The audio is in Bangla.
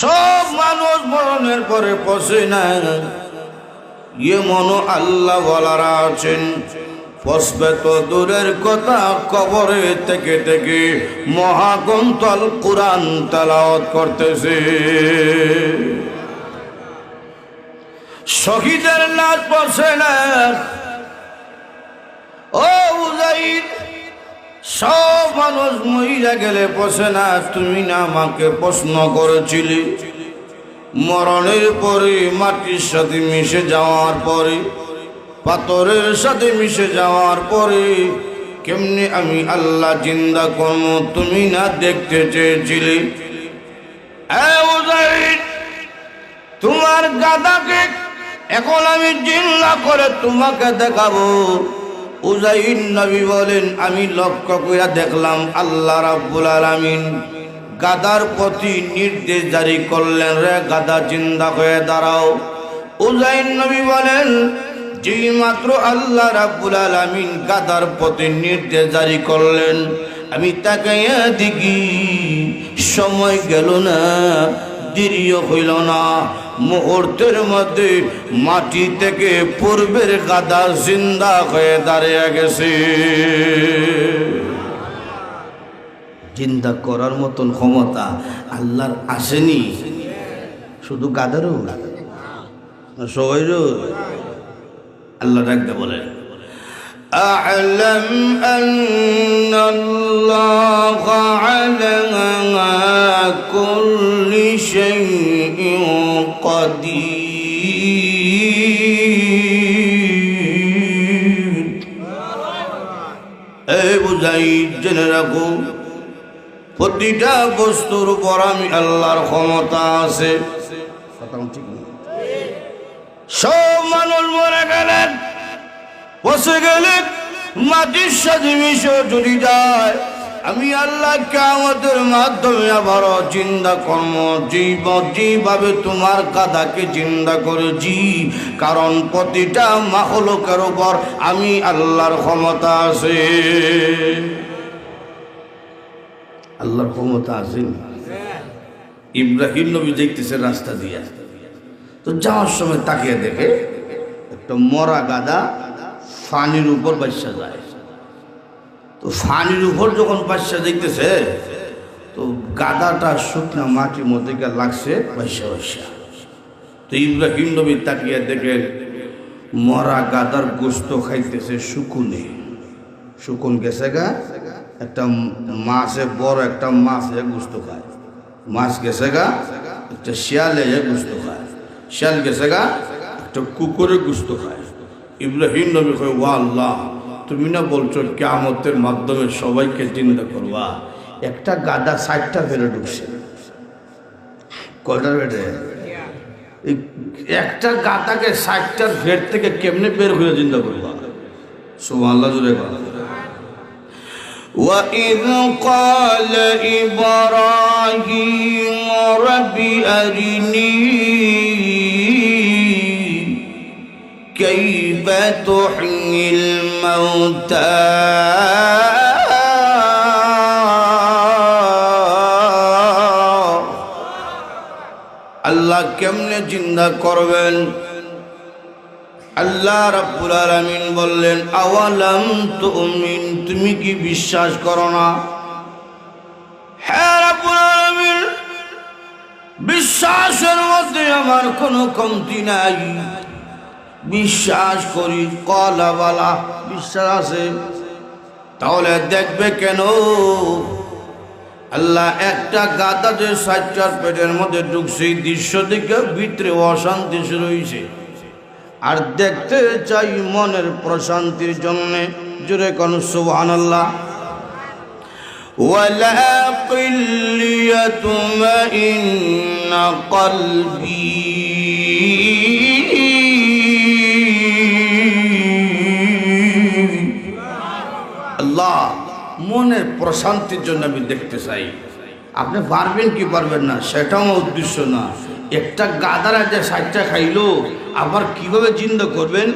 সব মানুষ মরণের পরে পচে না, এমনও আল্লাহ ওয়ালারা আছেন পচবে তো দূরের কথা, কবরে থেকে থেকে মহাগ্রন্থ আল কুরআন তেলাওয়াত করতেছে। শহীদের লাশ পচে না। ও উযাইর, সব মানুষ মইরা গেলে পচে না। তুমি না আমাকে প্রশ্ন করেছিলে মরণের পরে মাটির সাথে মিশে যাওয়ার পরে, পাথরের সাথে মিশে যাওয়ার পরে কেমনে আমি আল্লাহ জিন্দা করব, তুমি না দেখতে চেয়েছিলে? তোমার গাদাকে এখন আমি জিন্দা করে তোমাকে দেখাবো। উযাইর নবী বলেন, আমি লক্ষ্য করে দেখলাম আল্লাহ রাব্বুল আলামিন গাদার প্রতি নির্দেশ জারি করলেন, রে গাদা জিন্দা হয়ে দাঁড়াও। উযাইর নবী বলেন, যেই মাত্র আল্লাহ রাব্বুল আলামিন গাদার প্রতি নির্দেশ জারি করলেন, আমি তাকাইয়া দেখি সময় গেল না, দেরিও হইল না, মুহূর্তের মধ্যে মাটি থেকে পূর্বের গাদা জিন্দা হয়ে দাঁড়িয়ে গেছে। জিন্দা করার মতন ক্ষমতা আল্লাহর আসেনি, শুধু গাদারও সবাইরও। আল্লাহ ডাকতে বলেন, আ'লাম আন্নাল্লাহা আলা কুল্লি শাইইন কাদির। এই বুঝাই জেনে রাখো, প্রতিটা বস্তুর উপর আমি আল্লাহর ক্ষমতা আছে। সব মানুষ মরে গেলেন, পচে গেলেন, মাটির সাথে মিশে যদি যায়, আমি আল্লাহ কিয়ামতের মাধ্যমে আবার জিন্দা কর্ম যেভাবে তোমার গাদাকে জিন্দা করেছি, কারণ প্রতিটা মাখলুকের উপর আমি আল্লাহর ক্ষমতা আছে। আল্লাহর ক্ষমতা আছে। ইব্রাহিম নবী দেখতেছে রাস্তা দিয়ে, তো যাওয়ার সময় তাকিয়ে দেখে একটা মরা গাদা ফানির উপর বাচ্চা যায়। তো ফানির উপর যখন বাচ্চা দেখতেছে, তো গাদাটা শুকনা মাটির মধ্যে লাগছে বাচ্চা বাচ্চা। তো ইব্রাহিম নবী তাকিয়ে দেখে মরা গাদার গোস্ত খাইতেছে শুকুনে। শুকুন গেছে গা, একটা মাছে বড় একটা মাছ গোস্ত খায়, মাছ গেছে গা একটা শিয়ালে গোস্ত খায়, শিয়াল গেছে গা একটা কুকুরে গোস্ত খায়। ইব্রাহিম নবী কয়, ওয়া আল্লাহ, তুমি না বলছো কিয়ামতের মাধ্যমে সবাইকে জিন্দা করবা, একটা গাদা 60টা ফেলে ঢুকছে। কয়টার বেড়ে একটা গাদাকে 60টার ভেট থেকে কেমনে বের করে জিন্দা করবা? সুবহানাল্লাহ জুড়ে বলা। وَإِذْ قَالَ إِبْرَاهِيمُ رَبِّ أَرِنِي كَيْفَ تُحْيِي الْمَوْتَى আল্লাহ কেমনে জিন্দা করবেন? আল্লাহ রাব্বুল আলামিন বললেন, আওয়ালাম তুমিন, তুমি কি বিশ্বাস করো না? হ্যাঁ রাব্বুল আলামিন, বিশ্বাসের মধ্যে আমার কোনো কমতি নাই, বিশ্বাস করি। কলা বালা, বিশ্বাস আছে। তাহলে দেখবে কেন? আল্লাহ একটা গাদা যে 60টার পেটের মধ্যে ঢুকছে, এই দৃশ্য দেখে ভিতরে অশান্তি শুরু হয়েছে। আর দেখতে চাই মনের প্রশান্তির জন্য। জোরে কোন সুবহানাল্লাহ। ওয়ালা কিল্লিয়াতুমাইন্না কলবি, আল্লাহ মনের প্রশান্তির জন্য আমি দেখতে চাই। আপনি পারবেন কি পারবেন না সেটাও আমার উদ্দেশ্য না। একটা গাদারা যে 60টা খাইলো, আবার কিভাবে জিন্দা করবেন